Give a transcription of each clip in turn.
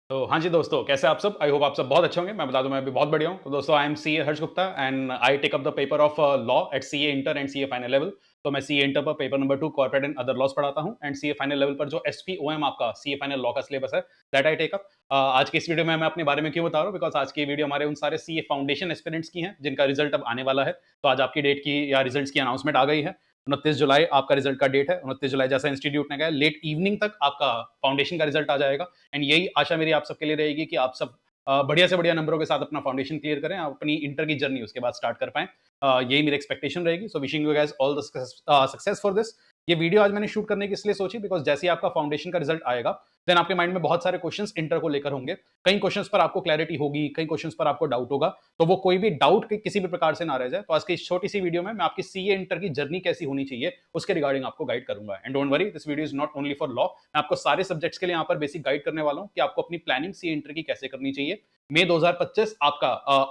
तो हाँ जी दोस्तों, कैसे आप सब? आई होप आप सब बहुत अच्छे होंगे। मैं बता दूँ मैं भी बहुत बढ़िया हूँ। तो दोस्तों I am CA Harsh Gupta and I take up the paper of law at CA inter and CA final level. तो मैं सीए इंटर पर paper number 2 corporate and other laws पढ़ाता हूँ एंड सीए फाइनल लेवल पर जो एसपीओएम आपका CA final law का syllabus है दैट आई टेक अप। आज की इस वीडियो में मैं अपने बारे में क्यों बता रहा हूँ? बिकॉज़ आज की वीडियो हमारे उन सारे सीए फाउंडेशन एस्पिरेंट्स की है जिनका रिजल्ट अब आने वाला है। तो आज आपकी डेट की या रिजल्ट्स की अनाउंसमेंट आ गई है। 29 जुलाई आपका रिजल्ट का डेट है। 29 जुलाई जैसा इंस्टीट्यूट ने कहा है लेट इवनिंग तक आपका फाउंडेशन का रिजल्ट आ जाएगा। एंड यही आशा मेरी आप सबके लिए रहेगी कि आप सब बढ़िया से बढ़िया नंबरों के साथ अपना फाउंडेशन क्लियर करें, आप अपनी इंटर की जर्नी उसके बाद स्टार्ट कर पाएँ। यही मेरी एक्सपेक्टेशन रहेगी। So wishing you guys all the success for this. ये वीडियो आज मैंने शूट करने की इसलिए सोची बिकॉज़ जैसे ही आपका फाउंडेशन का रिजल्ट आएगा, देन आपके माइंड में बहुत सारे क्वेश्चंस इंटर को लेकर होंगे। कई क्वेश्चंस पर आपको क्लैरिटी होगी, कई क्वेश्चंस पर आपको डाउट होगा। तो वो कोई भी डाउट किसी भी प्रकार से ना रह जाए। तो आज की इस छोटी-सी वीडियो में मैं आपकी सीए इंटर की जर्नी कैसी होनी चाहिए, उसके रिगार्डिंग आपको गाइड करूँगा। And don't worry, this video is not only for law. मैं आपको सारे सब्जेक्ट्स के लिए यहाँ पर बेसिक गाइड करने वाला हूँ कि आपको अपनी प्लानिंग सीए इंटर की कैसे करनी चाहिए। मई 2025 आपका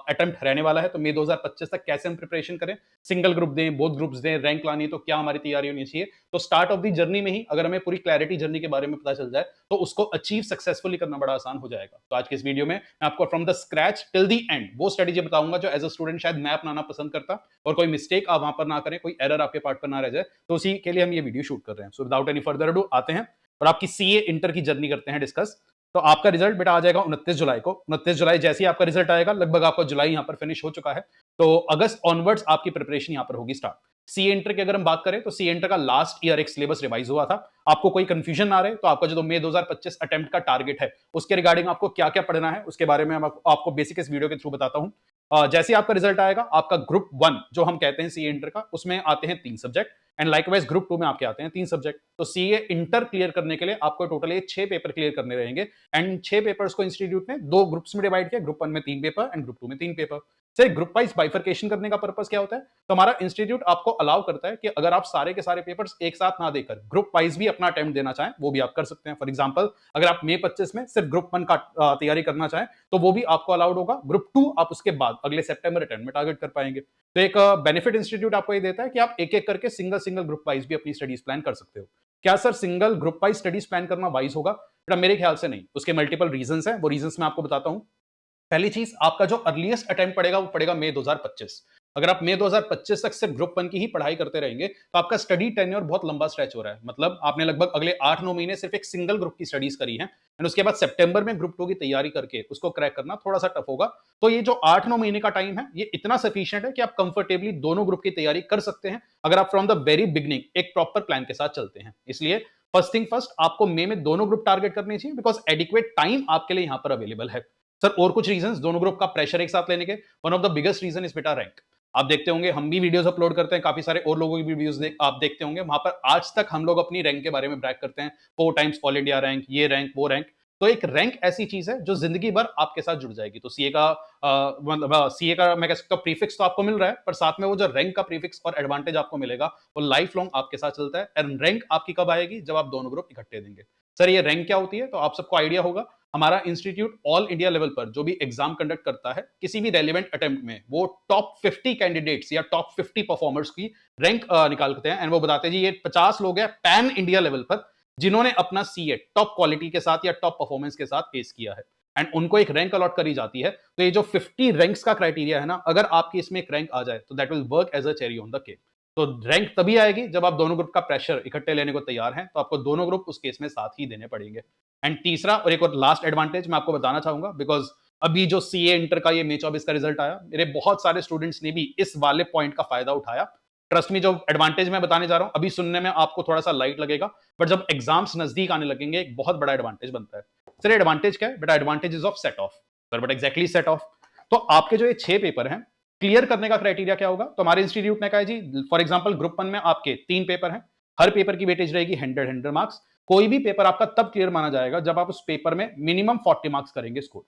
अटेम्प्ट रहने वाला है, तो मई 2025 तक कैसे हम प्रिपरेशन करें, सिंगल ग्रुप दें, बोथ ग्रुप्स दें, रैंक लानी है तो क्या हमारी तैयारी होनी चाहिए। तो स्टार्ट ऑफ द जर्नी में ही अगर हमें पूरी क्लैरिटी जर्नी के बारे में पता चल जाए, तो उसको अचीव सक्सेसफुली करना बड़ा आसान हो जाएगा। तो आज की इस वीडियो में मैं आपको from the scratch till the end वो स्ट्रेटेजी बताऊंगा जो एज अ स्टूडेंट शायद मैं अपनाना पसंद करता, और कोई मिस्टेक आप वहां पर ना करें, कोई एरर आपके पार्ट पर ना रह जाए। तो उसी के लिए हम ये वीडियो शूट कर रहे हैं। So without any further ado आते हैं और आपकी सीए इंटर की जर्नी करते हैं डिस्कस। तो आपका रिजल्ट बेटा आ जाएगा 29 जुलाई को। 29 जुलाई जैसे ही आपका रिजल्ट आएगा, लगभग आपका जुलाई यहाँ पर फिनिश हो चुका है। तो अगस्त ऑनवर्ड्स आपकी प्रिपरेशन यहाँ पर होगी स्टार्ट। सी एंटर की अगर हम बात करें तो सी एंटर का लास्ट ईयर एक सिलेबस रिवाइज हुआ था। आपको कोई कंफ्यूजन ना रहे तो आपका जो मई 2025 अटेम्प्ट का टारगेट है, उसके रिगार्डिंग आपको क्या क्या पढ़ना है उसके बारे में आपको बेसिक इस वीडियो के थ्रू बताता हूँ। जैसे ही आपका रिजल्ट आएगा, आपका ग्रुप 1 जो हम कहते हैं सी एंटर का, उसमें आते हैं 3 सब्जेक्ट एंड लाइकवाइज ग्रुप 2 में आपके आते हैं 3 सब्जेक्ट। तो सीए इंटर क्लियर करने के लिए आपको टोटल 6 पेपर क्लियर करने रहेंगे एंड 6 पेपर्स को इंस्टीट्यूट ने 2 ग्रुप्स में डिवाइड किया। ग्रुप 1 में 3 पेपर एंड ग्रुप 2 में 3 paper. Sir group wise bifurcation करने का पर्पस क्या होता है? तो हमारा इंस्टीट्यूट आपको अलाउ करता है कि अगर आप सारे के सारे पेपर्स एक साथ ना देकर ग्रुप वाइज भी अपना अटेम्प्ट देना चाहें, वो भी आप कर सकते हैं। फॉर एग्जांपल, अगर आप मई 25 में सिर्फ ग्रुप 1 का तैयारी करना चाहें, तो वो भी आपको अलाउड होगा। ग्रुप 2 आप उसके बाद अगले सितंबर अटेम्प्ट में टारगेट कर पाएंगे। तो एक बेनिफिट इंस्टीट्यूट आपको ये देता है कि आप एक एक करके सिंगल सिंगल ग्रुप वाइज भी अपनी स्टडीज प्लान कर सकते हो। क्या sir single group wise studies plan करना वाइज होगा? बेटा मेरे ख्याल से नहीं। उसके मल्टीपल रीजंस हैं, वो रीजंस मैं आपको बताता हूं। पहली चीज, आपका जो अर्लीस्ट अटेम्प्ट पड़ेगा वो पड़ेगा मई 2025। अगर आप मई 2025 तक सिर्फ ग्रुप 1 की ही पढ़ाई करते रहेंगे, तो आपका स्टडी टेन्योर बहुत लंबा स्ट्रेच हो रहा है। मतलब आपने लगभग अगले 8-9 महीने सिर्फ एक सिंगल ग्रुप की स्टडीज करी है एंड उसके बाद सितंबर में ग्रुप 2 की तैयारी करके उसको क्रैक करना थोड़ा सा टफ होगा। तो ये जो 8-9 महीने का टाइम है, ये इतना सफिशिएंट है कि आप कंफर्टेबली दोनों ग्रुप की तैयारी कर सकते हैं, अगर आप फ्रॉम द वेरी बिगनिंग एक प्रॉपर प्लान के साथ चलते हैं। इसलिए फर्स्ट थिंग फर्स्ट, आपको मई में दोनों ग्रुप टारगेट करने चाहिए बिकॉज एडिक्वेट टाइम आपके लिए यहां पर अवेलेबल है। सर और कुछ रीजंस दोनों ग्रुप का प्रेशर एक साथ लेने के? One of the biggest reason is बेटा रैंक। आप देखते होंगे, हम भी वीडियोस अपलोड करते हैं, काफी सारे और लोगों की भी वीडियोस आप देखते होंगे, वहां पर आज तक हम लोग अपनी रैंक के बारे में ब्रैग करते हैं। 4 टाइम्स ऑल इंडिया रैंक, ये रैंक वो रैंक। तो एक रैंक ऐसी चीज है जो जिंदगी भर आपके साथ जुड़ जाएगी। तो सीए का मतलब सीए का मैं कह सकता हूं प्रीफिक्स तो आपको मिल रहा है, पर साथ में वो जो रैंक का प्रीफिक्स और एडवांटेज आपको मिलेगा, वो लाइफ लॉन्ग आपके साथ चलता है। एंड रैंक आपकी कब आएगी? जब आप दोनों ग्रुप इकट्ठे देंगे। सर ये रैंक क्या होती है? तो आप सबको आइडिया होगा। हमारा इंस्टीट्यूट ऑल इंडिया लेवल पर जो भी एग्जाम कंडक्ट करता है, किसी भी रेलिवेंट अटेम्प्ट में, वो टॉप 50 कैंडिडेट्स या टॉप 50 परफॉर्मर्स की रैंक निकालते हैं एंड वो बताते हैं जी ये 50 लोग हैं पैन इंडिया लेवल पर जिन्होंने अपना सीए टॉप क्वालिटी के साथ या टॉप परफॉर्मेंस के साथ पेश किया है एंड उनको एक रैंक अलॉट करी जाती है। तो ये जो 50 रैंक्स का क्राइटेरिया है ना, अगर आपकी इसमें एक रैंक आ जाए तो that will work as a cherry on the cake. तो रैंक तभी आएगी जब आप दोनों ग्रुप का प्रेशर इकट्ठे लेने को तैयार हैं, तो आपको दोनों ग्रुप उस केस में साथ ही देने पड़ेंगे। एंड तीसरा और एक और लास्ट एडवांटेज मैं आपको बताना चाहूंगा, बिकॉज अभी जो सीए इंटर का ये मई 24 का रिजल्ट आया, मेरे बहुत सारे स्टूडेंट्स ने भी इस वाले पॉइंट का फायदा उठाया। ट्रस्ट मी, जो एडवांटेज मैं बताने जा रहा हूं अभी सुनने में आपको थोड़ा सा लाइट लगेगा, बट जब एग्जाम्स नजदीक आने लगेंगे एक बहुत बड़ा एडवांटेज बनता है। सर एडवांटेज क्या है? बेटा advantage is of set of. Sir but exactly set of. तो आपके जो ये 6 पेपर हैं, क्लियर करने का क्राइटेरिया क्या होगा? तो हमारे इंस्टीट्यूट ने कहा है जी, फॉर एग्जांपल ग्रुप 1 में आपके 3 पेपर हैं, हर पेपर की वेटेज रहेगी 100 मार्क्स। कोई भी पेपर आपका तब क्लियर माना जाएगा जब आप उस पेपर में मिनिमम 40 मार्क्स करेंगे स्कोर।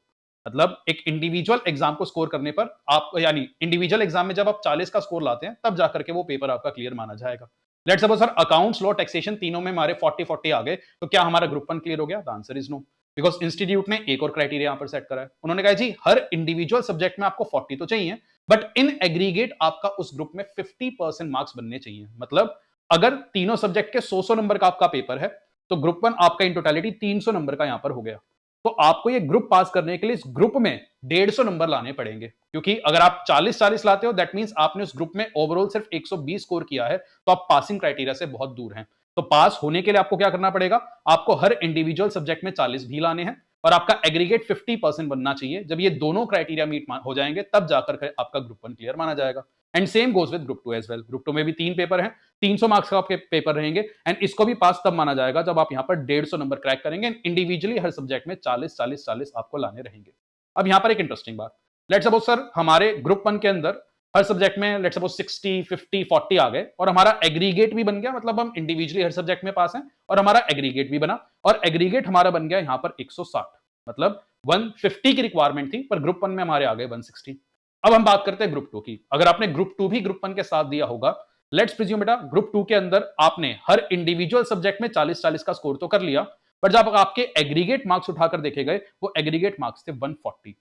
मतलब एक इंडिविजुअल एग्जाम को स्कोर करने पर आप, यानी इंडिविजुअल एग्जाम में जब आप 40 का स्कोर लाते हैं, तब जाकर के वो पेपर आपका क्लियर माना जाएगा। Let's suppose sir accounts, law, taxation तीनों में हमारे 40-40 आ गए, तो क्या हमारा ग्रुप 1 क्लियर हो गया? The answer is no. Because institute ने एक और क्राइटेरिया यहां पर सेट करा है। उन्होंने कहा जी हर इंडिविजुअल सब्जेक्ट में आपको 40 तो चाहिए, बट इन एग्रीगेट आपका उस ग्रुप में 50% मार्क्स बनने चाहिए। मतलब अगर तीनों सब्जेक्ट के 100 नंबर का आपका पेपर है, तो ग्रुप 1 आपका इन टोटलिटी 300 नंबर का यहां पर हो गया। तो आपको ये ग्रुप पास करने के लिए इस ग्रुप में 150 नंबर लाने पड़ेंगे, क्योंकि अगर आप 40-40 लाते हो दैट मींस आपने उस ग्रुप में ओवरऑल सिर्फ 120 स्कोर किया है, तो आप पासिंग क्राइटेरिया से बहुत दूर हैं। तो पास होने के लिए आपको क्या करना पड़ेगा, आपको हर इंडिविजुअल सब्जेक्ट में 40 भी लाने हैं और आपका एग्रीगेट 50% बनना चाहिए। जब ये दोनों क्राइटेरिया मीट हो जाएंगे तब जाकर के आपका ग्रुप 1 क्लियर माना जाएगा। And same goes with group 2 as well. Group 2 में भी 3 पेपर हैं, 300 मार्क्स का आपके पेपर रहेंगे एंड इसको भी पास तब माना जाएगा जब आप यहाँ पर 150 नंबर क्रैक करेंगे एंड इंडिविजुअली हर सब्जेक्ट में 40-40-40 आपको लाने रहेंगे। अब यहाँ पर एक इंटरेस्टिंग बात, लेट्स सपोज सर हमारे ग्रुप 1 के अंदर हर सब्जेक्ट में लेट्स सपोज 60, 50, 40 आ गए और हमारा एग्रीगेट भी बन गया, मतलब हम इंडिविजुअली हर सब्जेक्ट में पास हैं और हमारा एग्रीगेट भी बना और एग्रीगेट हमारा बन गया यहाँ पर 160, मतलब 150 की रिक्वायरमेंट थी पर ग्रुप 1 में हमारे आ गए 160। अब हम बात करते हैं ग्रुप 2 की। अगर आपने ग्रुप 2 भी ग्रुप 1 के साथ दिया होगा, लेट्स प्रिज्यूम बेटा ग्रुप 2 के अंदर आपने हर इंडिविजुअल सब्जेक्ट में 40-40 का स्कोर तो कर लिया, पर जब आपके एग्रीगेट मार्क्स उठाकर देखे गए वो एग्रीगेट मार्क्स थे 140,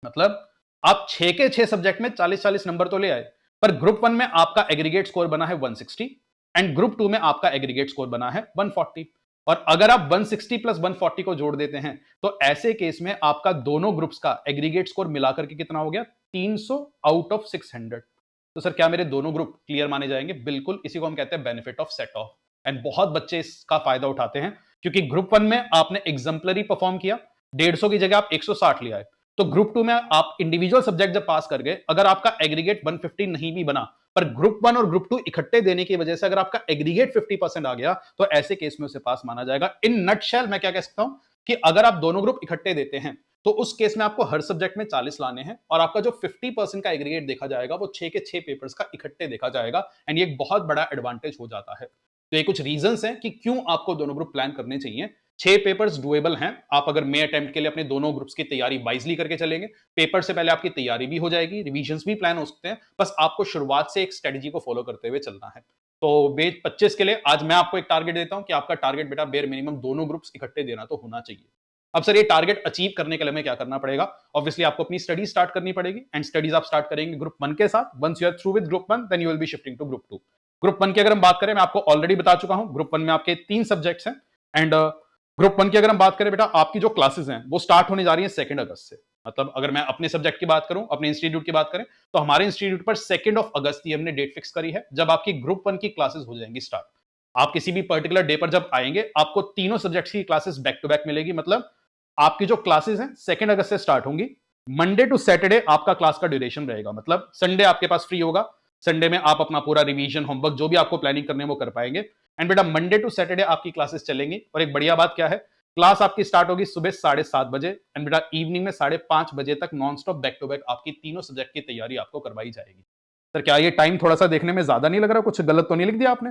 मतलब आप 6 के 6 सब्जेक्ट में 40-40 नंबर तो ले आए, पर ग्रुप 1 में आपका एग्रीगेट स्कोर बना है 160 एंड ग्रुप 2 में आपका एग्रीगेट स्कोर बना है 140। और अगर आप 160 प्लस 140 को जोड़ देते हैं तो ऐसे केस में आपका दोनों ग्रुप्स का एग्रीगेट स्कोर मिलाकर के कितना हो गया, 300 आउट ऑफ 600। तो सर क्या मेरे दोनों ग्रुप क्लियर माने जाएंगे? बिल्कुल, इसी को हम कहते हैं benefit of set of. And बहुत बच्चे इसका फायदा उठाते हैं क्योंकि ग्रुप 1 में आपने एग्जाम्पलरी परफॉर्म किया, 150 की जगह आप 160 ले आए, तो ग्रुप 2 में आप इंडिविजुअल सब्जेक्ट जब पास कर गए, अगर आपका एग्रीगेट 150 नहीं भी बना पर ग्रुप 1 और ग्रुप 2 इकट्ठे देने की वजह से अगर आपका एग्रीगेट 50% आ गया तो ऐसे केस में उसे पास माना जाएगा। इन नटशेल मैं क्या कह सकता हूं कि अगर आप दोनों ग्रुप इकट्ठे देते हैं तो उस केस में आपको हर सब्जेक्ट में 40 लाने हैं और आपका जो 50% का एग्रीगेट देखा जाएगा वो 6 के 6 पेपर्स का इकट्ठे देखा जाएगा एंड ये एक बहुत बड़ा एडवांटेज हो जाता है। तो ये कुछ रीजंस हैं कि क्यों आपको दोनों ग्रुप प्लान करने चाहिए। 6 पेपर्स डुएबल हैं, आप अगर मे अटेम्प्ट के लिए अपने दोनों ग्रुप्स की तैयारी वाइजली करके चलेंगे, पेपर से पहले आपकी तैयारी भी हो जाएगी, रिवीजन्स भी प्लान हो सकते हैं, बस आपको शुरुआत से एक स्ट्रेटजी को फॉलो करते हुए चलना है। तो बेच 25 के लिए आज मैं आपको एक टारगेट देता हूं कि आपका टारगेट बेटा बेयर मिनिमम दोनों ग्रुप्स इकट्ठे देना तो होना चाहिए। अब सर ये टारगेट अचीव करने के लिए हमें क्या करना पड़ेगा? ऑब्वियसली आपको अपनी स्टडी स्टार्ट करनी पड़ेगी एंड स्टडीज आप स्टार्ट करेंगे ग्रुप 1 के साथ। Once you are through with group 1 then you will be shifting to group 2। Group 1 की अगर हम बात करें, मैं आपको ऑलरेडी बता चुका हूं, ग्रुप 1 में आपके 3 सब्जेक्ट्स हैं एंड ग्रुप 1 की अगर हम बात करें बेटा, आपकी जो क्लासेस हैं वो स्टार्ट होने जा रही है 2 अगस्त से। मतलब अगर मैं अपने सब्जेक्ट की बात करूं, अपने इंस्टीट्यूट की बात करें, तो हमारे इंस्टीट्यूट पर 2 अगस्त की हमने डेट फिक्स करी है जब आपकी ग्रुप 1 की क्लासेस हो जाएंगी स्टार्ट। आप किसी भी पर्टिकुलर डे पर जब आएंगे आपको तीनों सब्जेक्ट्स की क्लासेस बैक टू बैक मिलेगी। मतलब आपकी जो क्लासेस हैं 2 अगस्त से स्टार्ट होंगी, मंडे टू सैटरडे आपका क्लास का ड्यूरेशन रहेगा, मतलब संडे आपके पास फ्री होगा, संडे में आप अपना पूरा रिवीजन होमवर्क जो भी आपको प्लानिंग करने है वो कर पाएंगे एंड बेटा मंडे टू सैटरडे आपकी क्लासेस चलेंगी। और एक बढ़िया बात क्या है, क्लास आपकी स्टार्ट होगी सुबह 7:30 बजे एंड बेटा इवनिंग में 5:30 बजे तक non stop back to back आपकी तीनों सब्जेक्ट की तैयारी आपको करवाई जाएगी। सर क्या ये टाइम थोड़ा सा देखने में ज्यादा नहीं लग रहा? कुछ गलत तो नहीं लिख दिया आपने?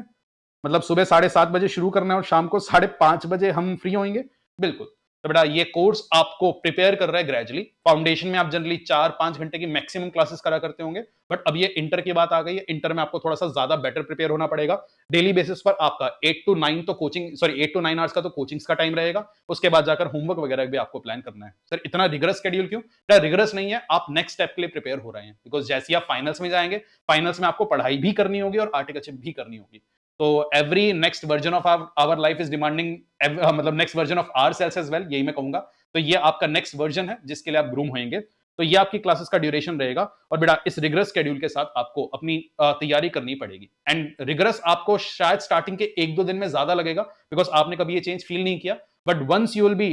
मतलब सुबह 7:30 बजे शुरू करना है और शाम को 5:30 बजे हम फ्री होंगे? बिल्कुल। तो बेटा ये कोर्स आपको प्रिपेयर कर रहा है ग्रेजुअली। फाउंडेशन में आप जनरली 4-5 घंटे की मैक्सिमम क्लासेस करा करते होंगे, बट अब ये इंटर की बात आ गई है, इंटर में आपको थोड़ा सा ज्यादा बेटर प्रिपेयर होना पड़ेगा। डेली बेसिस पर आपका 8 to 9 तो कोचिंग, सॉरी 8 to 9 आवर्स का तो कोचिंग्स का टाइम रहेगा, उसके बाद जाकर होमवर्क वगैरह भी आपको प्लान करना है। सर इतना रिगरस शेड्यूल क्यों? बेटा रिगरस नहीं है, आप नेक्स्ट स्टेप के लिए प्रिपेयर हो रहे हैं, बिकॉज जैसे आप फाइनल्स में जाएंगे, फाइनल्स में आपको पढ़ाई भी करनी होगी और आर्टिकलशिप भी करनी होगी। तो every next version of our life is demanding, मतलब next version of our selves as well, यही मैं कहूंगा। तो ये आपका नेक्स्ट वर्जन है जिसके लिए आप ग्रूम होंगे। तो ये आपकी क्लासेस का ड्यूरेशन रहेगा और बेटा इस रिगरस शेड्यूल के साथ आपको अपनी तैयारी करनी पड़ेगी एंड रिगरस आपको शायद स्टार्टिंग के 1-2 दिन में ज्यादा लगेगा बिकॉज आपने कभी ये चेंज फील नहीं किया, but once you will be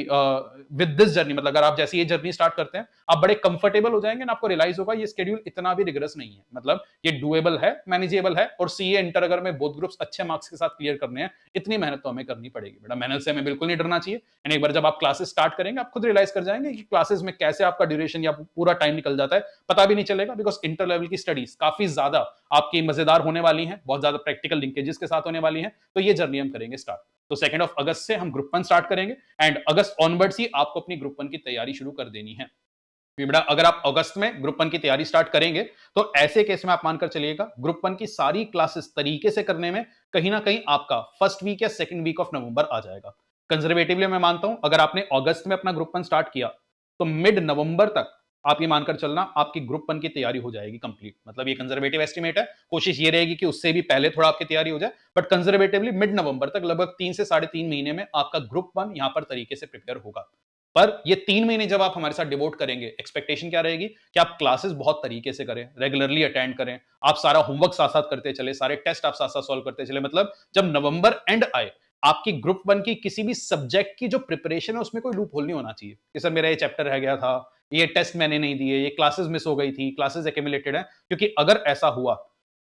with this journey, मतलब अगर आप जैसे ये जर्नी स्टार्ट करते हैं आप बड़े कंफर्टेबल हो जाएंगे ना, आपको रियलाइज होगा ये शेड्यूल इतना भी रिगरस नहीं है, मतलब ये डुएबल है, मैनेजेबल है। और सीए इंटर अगर में बोथ ग्रुप्स अच्छे मार्क्स के साथ क्लियर करने हैं, इतनी मेहनत तो हमें करनी पड़ेगी बेटा, मेहनत से हमें बिल्कुल नहीं डरना चाहिए। एंड एक बार जब आप क्लासेस स्टार्ट करेंगे आप खुद रियलाइज कर जाएंगे कि क्लासेस में कैसे आपका ड्यूरेशन या पूरा टाइम निकल जाता है, पता भी नहीं चलेगा, बिकॉज इंटर लेवल की स्टडीज काफी ज्यादा आपकी मजेदार होने वाली हैं, बहुत ज्यादा प्रैक्टिकल लिंकेजेस के साथ होने वाली हैं। तो ये जर्नी हम करेंगे स्टार्ट। तो 2 अगस्त से हम ग्रुप 1 स्टार्ट करेंगे एंड अगस्त ऑनवर्ड्स ही आपको अपनी ग्रुप 1 की तैयारी शुरू कर देनी है। बेटा अगर आप अगस्त में ग्रुप 1 की तैयारी स्टार्ट करेंगे तो ऐसे केस में आप मानकर चलिएगा ग्रुप 1 की सारी क्लासेस तरीके से करने में कहीं ना कहीं आपका फर्स्ट वीक या सेकंड वीक ऑफ नवंबर आ जाएगा। कंजर्वेटिवली मैं मानता हूं अगर आपने अगस्त में अपना ग्रुप 1 स्टार्ट किया तो मिड नवंबर तक आप ये मानकर चलना आपकी ग्रुप 1 की तैयारी हो जाएगी कंप्लीट। मतलब ये कंजर्वेटिव एस्टिमेट है, कोशिश ये रहेगी कि उससे भी पहले थोड़ा आपकी तैयारी हो जाए, बट कंजर्वेटिवली मिड नवंबर तक लगभग 3 से 3.5 महीने में आपका ग्रुप 1 यहां पर तरीके से प्रिपेयर होगा। पर ये 3 महीने जब आप हमारे साथ डिवोट करेंगे, एक्सपेक्टेशन क्या रहेगी कि आप क्लासेस बहुत तरीके से करें, रेगुलरली अटेंड करें, आप सारा होमवर्क साथ-साथ करते चले, सारे टेस्ट आप साथ-साथ सॉल्व करते चले। मतलब जब नवंबर एंड आए, आपकी ग्रुप 1 की किसी भी सब्जेक्ट की जो प्रिपरेशन है, उसमें कोई लूप होल नहीं होना चाहिए कि सर मेरा ये चैप्टर रह गया था, ये टेस्ट मैंने नहीं दिए, ये क्लासेस मिस हो गई थी, क्लासेस एक्यूमुलेटेड है। क्योंकि अगर ऐसा हुआ,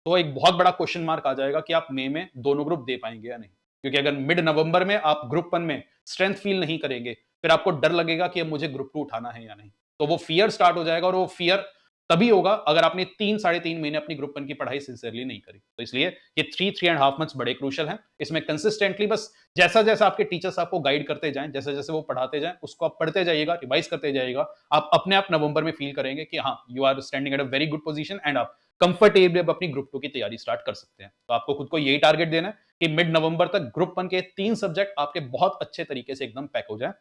तो एक बहुत बड़ा क्वेश्चन मार्क आ जाएगा कि आप मई में दोनों ग्रुप दे पाएंगे या नहीं। क्योंकि अगर मिड नवंबर में आप ग्रुप 1 में स्ट्रेंथ फील नहीं करेंगे, फिर आपको डर लगेगा कि अब मुझे ग्रुप 2 उठाना है या नहीं। तो वो फियर स्टार्ट हो जाएगा और वो फियर तभी होगा अगर आपने 3 साढ़े 3 महीने अपनी ग्रुप 1 की पढ़ाई सिंसियरली नहीं करी। तो इसलिए ये 3 एंड हाफ मंथ्स बड़े क्रूशियल हैं। इसमें कंसिस्टेंटली बस जैसा-जैसा आपके टीचर्स आपको गाइड करते जाएँ, जैसे-जैसे वो पढ़ाते जाएँ, उसको आप पढ़ते जाइएगा, रिवाइज़ करते जाइएगा। आप अपने आप नवंबर में फील करेंगे कि हाँ, you are standing at a very good position and आप कंफर्टेबली अब अपनी ग्रुप 2 की तैयारी स्टार्ट कर सकते हैं। तो आपको खुद को यही टारगेट देना है कि मिड नवंबर तक ग्रुप 1 के 3 सब्जेक्ट आपके बहुत अच्छे तरीके से एकदम पैक हो जाएँ।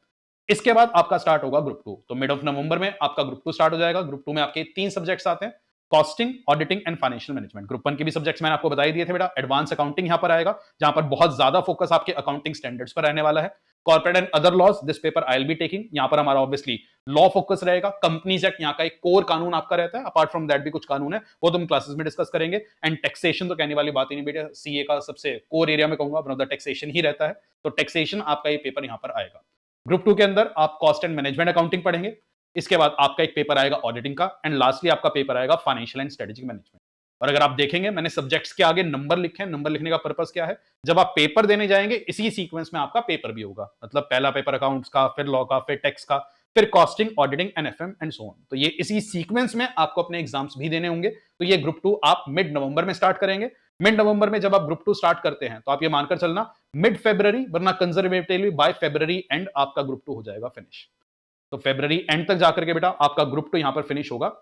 इसके बाद आपका स्टार्ट होगा ग्रुप 2। तो मिड ऑफ नवंबर में आपका ग्रुप 2 स्टार्ट हो जाएगा। ग्रुप 2 में आपके 3 सब्जेक्ट्स आते हैं, costing, auditing and financial management. Group 1 के भी सब्जेक्ट्स मैंने आपको बता ही दिए थे बेटा। एडवांस अकाउंटिंग यहां पर आएगा, जहां पर बहुत ज्यादा फोकस आपके अकाउंटिंग स्टैंडर्ड्स पर रहने वाला है। Corporate and other laws, this paper I will be taking. यहां पर हमारा ऑब्वियसली लॉ फोकस रहेगा। कंपनीज एक्ट यहाँ का एक कोर कानून आपका रहता है। अपार्ट फ्रॉम दैट भी कुछ कानून है, वो तो हम क्लासेस में डिस्कस करेंगे। एंड टैक्सेशन तो कहने वाली बात ही नहीं बेटा, सीए का सबसे कोर एरिया में कहूंगा वन ऑफ द टैक्सेशन ही रहता है। तो टैक्सेशन आपका ये पेपर यहां पर आएगा। ग्रुप 2 के अंदर आप कॉस्ट एंड मैनेजमेंट अकाउंटिंग पढ़ेंगे। इसके बाद आपका एक पेपर आएगा ऑडिटिंग का एंड लास्टली आपका पेपर आएगा फाइनेंशियल एंड स्ट्रेटेजिक मैनेजमेंट। और अगर आप देखेंगे मैंने सब्जेक्ट्स के आगे नंबर लिखे हैं। नंबर लिखने का पर्पस क्या है? जब आप पेपर देने जाएंगे इसी सीक्वेंस में आपका पेपर भी होगा। मतलब पहला पेपर अकाउंट्स का, फिर लॉ का, फिर टैक्स का, फिर costing, auditing and FM and so on. तो ये इसी सीक्वेंस में आपको अपने एग्जाम्स भी देने होंगे। तो ये ग्रुप 2 आप मिड नवंबर में स्टार्ट करेंगे। मिड नवंबर में जब आप ग्रुप 2 स्टार्ट करते हैं तो आप ये मानकर चलना मिड फेब्रुअरी, वरना कंजर्वेटिवली बाय फेब्रुअरी एंड आपका ग्रुप 2 हो जाएगा फिनिश। तो फेब्रुअरी एंड तक जाकर के बेटा आपका ग्रुप 2 यहां पर फिनिश होगा।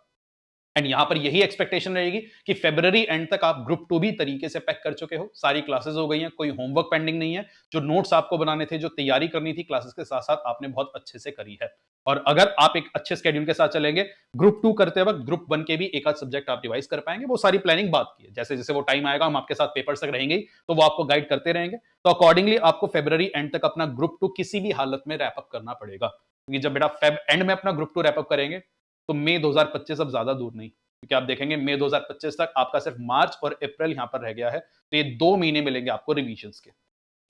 एंड यहां पर यही एक्सपेक्टेशन रहेगी कि फेब्रुअरी एंड तक आप ग्रुप 2 भी तरीके से पैक कर चुके हो, सारी क्लासेस हो गई हैं, कोई होमवर्क पेंडिंग नहीं है, जो नोट्स आपको बनाने थे, जो तैयारी करनी थी क्लासेस के साथ साथ आपने बहुत अच्छे से करी है। और अगर आप एक अच्छे स्केड्यूल के साथ चलेंगे, ग्रुप 2 करते वक्त ग्रुप 1 के भी एक आध सब्जेक्ट आप रिवाइज कर पाएंगे। वो सारी प्लानिंग बात की है, जैसे जैसे वो टाइम आएगा हम आपके साथ पेपर्स तक रहेंगे, तो वो आपको गाइड करते रहेंगे। तो अकॉर्डिंगली आपको फेब्रुअरी एंड तक अपना ग्रुप 2 किसी भी हालत में रैपअप करना पड़ेगा। क्योंकि जब बेटा फेब एंड में अपना ग्रुप 2 रैपअप करेंगे, तो मई 2025 अब ज्यादा दूर नहीं। क्योंकि आप देखेंगे मई 2025 तक आपका सिर्फ मार्च और अप्रैल यहां पर रह गया है। तो ये 2 महीने मिलेंगे आपको रिविजन्स के।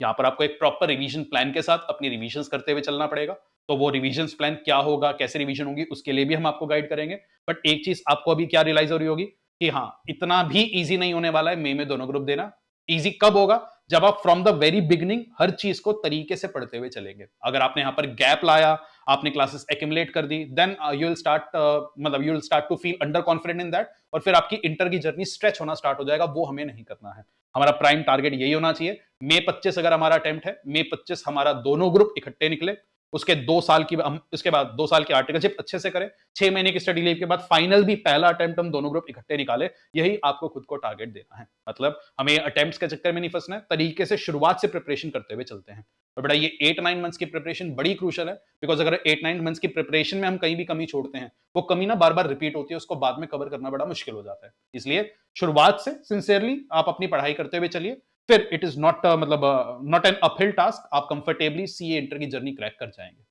यहाँ पर आपको एक प्रॉपर रिवीजन प्लान के साथ अपनी रिवीजन्स करते हुए चलना पड़ेगा। तो वो रिवीजन्स प्लान क्या होगा, कैसे रिवीजन होगी, उसके लिए भी हम आपको गाइड करेंगे। बट एक चीज आपको अभी क्या रियलाइज हो रही होगी कि हाँ, इतना भी ईजी नहीं होने वाला है मई में दोनों ग्रुप देना। ईजी कब होगा? जब आप फ्रॉम द वेरी बिगिनिंग हर चीज को तरीके से पढ़ते हुए चलेंगे। अगर आपने यहाँ पर गैप लाया, आपने क्लासेस एक्यूमुलेट कर दी, देन यू विल स्टार्ट मतलब you will start to feel under confident in that, और फिर आपकी इंटर की जर्नी स्ट्रेच होना स्टार्ट हो जाएगा। वो हमें नहीं करना है। हमारा प्राइम टारगेट यही होना चाहिए। मई 25 अगर हमारा अटेम्प्ट है, मई 25 हमारा दोनों ग्रुप इकट्ठे निकले। उसके 2 साल की हम उसके बाद 2 साल की आर्टिकलशिप अच्छे से करें। 6 महीने की स्टडी लीव के बाद फाइनल भी पहला अटेम्प्ट हम दोनों ग्रुप इकट्ठे निकाले। यही आपको खुद को टारगेट देना है। मतलब हमें अटेम्प्ट्स के चक्कर में नहीं फंसना है, तरीके से शुरुआत से प्रिपरेशन करते हुए चलते हैं। और बेटा ये 8-9 मंथ्स की प्रिपरेशन बड़ी क्रूशियल है। बिकॉज अगर 8-9 मंथ्स की प्रिपरेशन में हम कहीं भी कमी छोड़ते हैं, वो कमी ना बार बार रिपीट होती है, उसको बाद में कवर करना बड़ा मुश्किल हो जाता है। इसलिए शुरुआत से सिंसियरली आप अपनी पढ़ाई करते हुए चलिए। फिर इट इज नॉट मतलब नॉट एन अपहिल टास्क। आप कंफर्टेबली सीए इंटर की जर्नी क्रैक कर जाएंगे।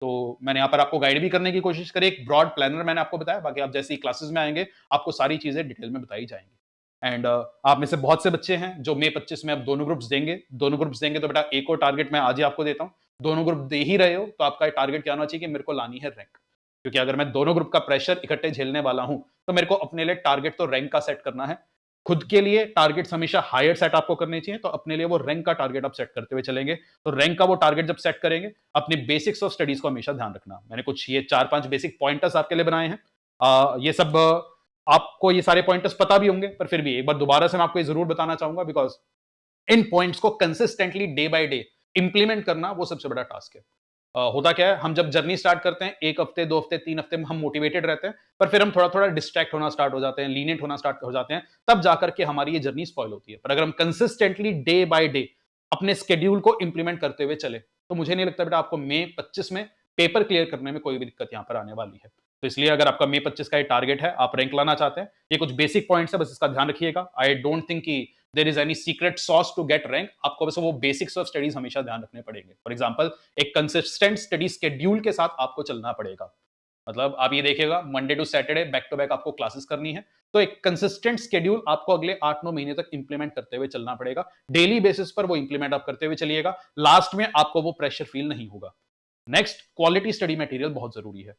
तो मैंने यहाँ पर आपको गाइड भी करने की कोशिश करी। एक ब्रॉड प्लानर मैंने आपको बताया। बाकी आप जैसे ही क्लासेस में आएंगे आपको सारी चीजें डिटेल में बताई जाएंगी। एंड आप में से बहुत से बच्चे हैं जो मई 25 में अब दोनों ग्रुप्स देंगे। दोनों ग्रुप्स देंगे तो बेटा एक और टारगेट मैं आज ही आपको देता हूँ। दोनों ग्रुप दे ही रहे हो तो आपका टारगेट क्या होना चाहिए कि मेरे को लानी है रैंक। क्योंकि अगर मैं दोनों ग्रुप का प्रेशर इकट्ठे झेलने वाला हूं, तो मेरे को अपने लिए टारगेट तो रैंक का सेट करना है। खुद के लिए टारगेट्स हमेशा हायर सेट आपको करने चाहिए। तो अपने लिए वो रैंक का टारगेट आप सेट करते हुए चलेंगे। तो रैंक का वो टारगेट जब सेट करेंगे, अपनी बेसिक्स ऑफ स्टडीज को हमेशा ध्यान रखना। मैंने कुछ ये 4-5 बेसिक पॉइंटर्स आपके लिए बनाए हैं। ये सब आपको ये सारे पॉइंटर्स पता भी होंगे, पर फिर भी एक बार दोबारा से मैं आपको ये जरूर बताना चाहूंगा। बिकॉज इन पॉइंट्स को consistently day by day implement करना वो सबसे बड़ा टास्क है। होता क्या है, हम जब जर्नी स्टार्ट करते हैं 1 हफ्ते 2 हफ्ते 3 हफ्ते में हम मोटिवेटेड रहते हैं, पर फिर हम थोड़ा थोड़ा डिस्ट्रैक्ट होना स्टार्ट हो जाते हैं, लीनियंट होना स्टार्ट हो जाते हैं। तब जाकर के हमारी ये जर्नी स्पॉइल होती है। पर अगर हम कंसिस्टेंटली डे बाय डे अपने स्केड्यूल को इंप्लीमेंट करते हुए चले, तो मुझे नहीं लगता बेटा आपको मई 25 में पेपर क्लियर करने में कोई भी दिक्कत यहां पर आने वाली है। तो इसलिए अगर आपका मई 25 का ये टारगेट है, आप रैंक लाना चाहते हैं, ये कुछ बेसिक पॉइंट्स है, बस इसका ध्यान रखिएगा। आई डोंट थिंक कि there is any secret sauce to get rank, आपको बस वो बेसिक्स ऑफ स्टडीज हमेशा ध्यान रखने पड़ेंगे। फॉर एग्जांपल एक कंसिस्टेंट स्टडी शेड्यूल के साथ आपको चलना पड़ेगा। मतलब आप ये देखिएगा Monday to Saturday back to back आपको क्लासेस करनी है, तो एक कंसिस्टेंट शेड्यूल आपको अगले 8-9 महीने तक इंप्लीमेंट करते हुए चलना पड़ेगा। डेली बेसिस पर वो इंप्लीमेंट आप करते हुए चलिएगा, लास्ट में आपको वो प्रेशर फील नहीं होगा। नेक्स्ट, क्वालिटी स्टडी मटेरियल बहुत जरूरी है।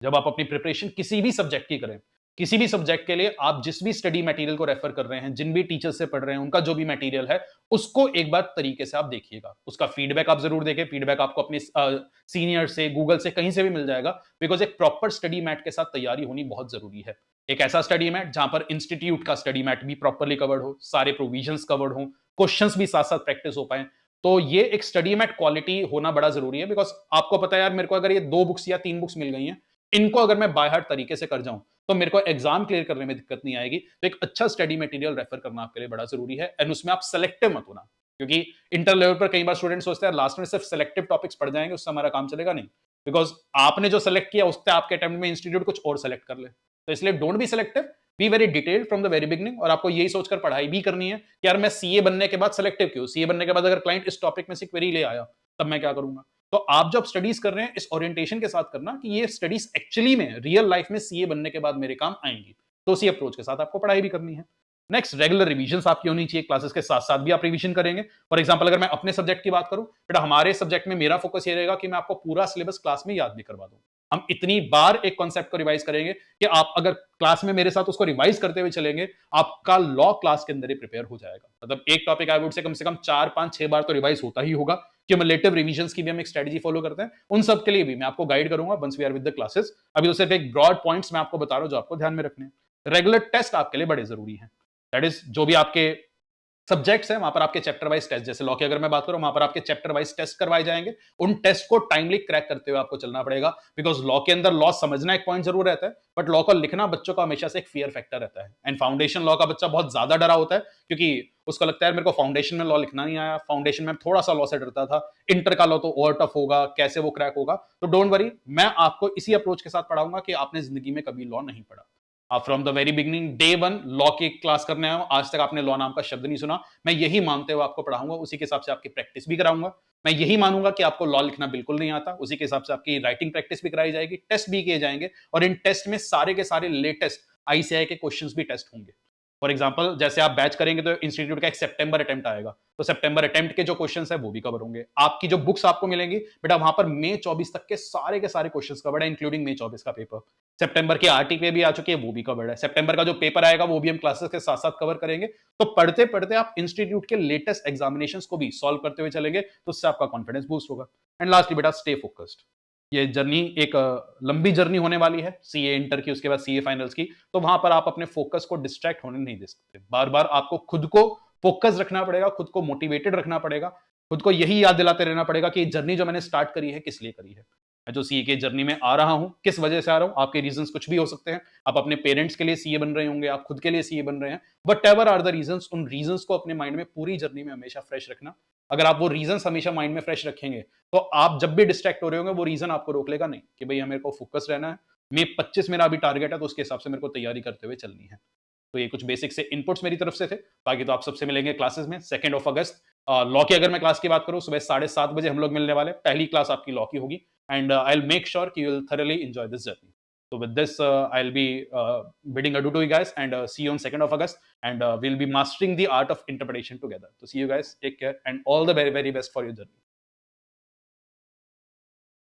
जब आप अपनी प्रिपरेशन किसी भी सब्जेक्ट की करें, किसी भी सब्जेक्ट के लिए आप जिस भी स्टडी मटेरियल को रेफर कर रहे हैं, जिन भी टीचर से पढ़ रहे हैं, उनका जो भी मटेरियल है, उसको एक बार तरीके से आप देखिएगा। उसका फीडबैक आप जरूर देखें। फीडबैक आपको अपने सीनियर से, गूगल से, कहीं से भी मिल जाएगा, बिकॉज एक प्रॉपर स्टडी मैट के साथ तैयारी होनी बहुत जरूरी है। एक ऐसा स्टडी मैट जहां पर इंस्टीट्यूट का स्टडी मैट भी प्रॉपरली कवर्ड हो, सारे प्रोविजंस कवर्ड हो, क्वेश्चंस भी साथ साथ प्रैक्टिस हो पाए। तो ये एक स्टडी मैट क्वालिटी होना बड़ा जरूरी है, बिकॉज आपको पता है यार, मेरे को अगर ये 2 बुक्स या 3 बुक्स मिल गई हैं, इनको अगर मैं बाय हार्ट तरीके से कर जाऊं, तो मेरे को एग्जाम क्लियर करने में दिक्कत नहीं आएगी। तो एक अच्छा स्टडी मटेरियल रेफर करना आपके लिए बड़ा जरूरी है, एंड उसमें आप सेलेक्टिव मत होना, क्योंकि इंटर लेवल पर कई बार स्टूडेंट सोचते हैं लास्ट में सिर्फ सेलेक्टिव टॉपिक्स पढ़ जाएंगे, उससे हमारा काम चलेगा नहीं, बिकॉज आपने जो सेलेक्ट किया उससे आपके अटेम्प्ट में इंस्टीट्यूट कुछ और सेलेक्ट कर ले। तो इसलिए don't be selective, be very detailed from the very beginning. और आपको यही सोचकर पढ़ाई भी करनी है कि यार मैं सीए बनने के बाद सेलेक्टिव क्यों, सीए बनने के बाद अगर क्लाइंट इस टॉपिक में से क्वेरी ले आया तब मैं क्या करूंगा। तो आप जब स्टडीज कर रहे हैं इस ओरिएंटेशन के साथ करना कि ये स्टडीज एक्चुअली में रियल लाइफ में सीए बनने के बाद मेरे काम आएंगी, तो उसी अप्रोच के साथ आपको पढ़ाई भी करनी है। नेक्स्ट, रेगुलर रिवीजन आपकी होनी चाहिए। क्लासेस के साथ साथ भी आप रिवीजन करेंगे। फॉर एग्जांपल अगर मैं अपने सब्जेक्ट की बात करूं, बेटा हमारे सब्जेक्ट में मेरा फोकस ये रहेगा कि मैं आपको पूरा सिलेबस क्लास में याद भी करवा दूं। हम इतनी बार एक कॉन्सेप्ट को रिवाइज करेंगे कि आप अगर क्लास में मेरे साथ उसको रिवाइज करते हुए चलेंगे, आपका लॉ क्लास के अंदर ही प्रिपेयर हो जाएगा। मतलब एक टॉपिक आई वुड से कम 4, 5, 6 बार तो रिवाइज होता ही होगा। क्यूमुलेटिव रिवीजंस की भी हम एक स्ट्रेटजी फॉलो करते हैं, उन सब के लिए भी मैं आपको गाइड करूंगा once we are with the classes. अभी तो सिर्फ एक ब्रॉड पॉइंट्स मैं आपको बता रहा हूं जो आपको ध्यान में रखने हैं। रेगुलर टेस्ट आपके लिए बड़े जरूरी हैं। दैट इज जो भी आपके सब्जेक्ट्स हैं वहां पर आपके चैप्टर वाइज टेस्ट, जैसे लॉ की अगर मैं बात करूं वहां पर आपके चैप्टर वाइज टेस्ट करवाए जाएंगे। उन टेस्ट को टाइमली क्रैक करते हुए आपको चलना पड़ेगा, बिकॉज लॉ के अंदर लॉ समझना एक पॉइंट जरूर रहता है, बट लॉ को लिखना बच्चों का हमेशा से एक फियर फैक्टर रहता है। एंड फाउंडेशन लॉ का बच्चा बहुत ज्यादा डरा होता है, क्योंकि उसको लगता है मेरे को फाउंडेशन में लॉ लिखना नहीं आया, फाउंडेशन में थोड़ा सा लॉ से डरता था, इंटर का लॉ तो और टफ होगा, कैसे वो क्रैक होगा। तो डोंट वरी, मैं आपको इसी अप्रोच के साथ पढ़ाऊंगा कि आपने जिंदगी में कभी लॉ नहीं पढ़ा। आप from the very beginning day 1 law की क्लास करने आए हो, आज तक आपने लॉ नाम का शब्द नहीं सुना, मैं यही मानते हुए आपको पढ़ाऊंगा, उसी के हिसाब से आपकी प्रैक्टिस भी कराऊंगा। मैं यही मानूंगा कि आपको लॉ लिखना बिल्कुल नहीं आता, उसी के हिसाब से आपकी राइटिंग प्रैक्टिस भी कराई जाएगी, टेस्ट भी किए जाएंगे, और इन टेस्ट में सारे के सारे लेटेस्ट आईसीआई के क्वेश्चंस भी टेस्ट होंगे। फॉर एग्जांपल जैसे आप बैच करेंगे तो इंस्टीट्यूट का एक सितंबर अटेम्प्ट आएगा, तो सितंबर अटेम्प्ट के जो क्वेश्चंस है वो भी कवर होंगे। आपकी जो बुक्स आपको मिलेंगी बेटा वहां पर मई 24 तक के सारे क्वेश्चंस कवर्ड है, इंक्लूडिंग मई 24 का पेपर। सितंबर की आरटीपी भी आ चुकी है, वो भी कवर्ड है। सितंबर का जो पेपर आएगा वो भी हम क्लासेस के साथ साथ कवर करेंगे। तो पढ़ते पढ़ते आप इंस्टीट्यूट के लेटेस्ट एग्जामिनेशंस को भी सॉल्व करते हुए चलेंगे, तो उससे आपका कॉन्फिडेंस बूस्ट होगा। एंड लास्टली बेटा, स्टे फोकस्ड। ये जर्नी एक लंबी जर्नी होने वाली है, सीए इंटर की, उसके बाद सीए फाइनल्स की। तो वहां पर आप अपने फोकस को डिस्ट्रैक्ट होने नहीं दे सकते। बार बार आपको खुद को फोकस रखना पड़ेगा, खुद को मोटिवेटेड रखना पड़ेगा, खुद को यही याद दिलाते रहना पड़ेगा कि जर्नी जो मैंने स्टार्ट करी है किस लिए करी है। मैं जो सीए की जर्नी में आ रहा हूं, किस वजह से आ रहा हूं, आपके रीजंस कुछ भी हो सकते हैं। आप अपने पेरेंट्स के लिए सीए बन रहे होंगे, आप खुद के लिए सीए बन रहे हैं, whatever are the reasons, उन रीजंस को अपने माइंड में पूरी जर्नी में हमेशा फ्रेश रखना। अगर आप वो रीजंस हमेशा माइंड में फ्रेश रखेंगे, तो आप जब भी डिस्ट्रैक्ट हो रहे होंगे वो रीजन आपको रोक लेगा नहीं कि भैया मेरे को फोकस रहना है, मई 25 मेरा अभी टारगेट है, तो उसके हिसाब से मेरे को तैयारी करते हुए चलनी है। तो ये कुछ बेसिक से इनपुट्स मेरी तरफ से थे। बाकी तो आप सबसे मिलेंगे क्लासेस में 2 अगस्त। लॉ की अगर मैं क्लास की बात करूं, सुबह 7:30 बजे हम लोग मिलने वाले, पहली क्लास आपकी लॉ की होगी, and I will make sure कि you will thoroughly enjoy this journey. So with this, I'll be bidding adieu to you guys, and see you on 2nd of August, and we'll be mastering the art of interpretation together. So see you guys, take care, and all the very, very best for your journey.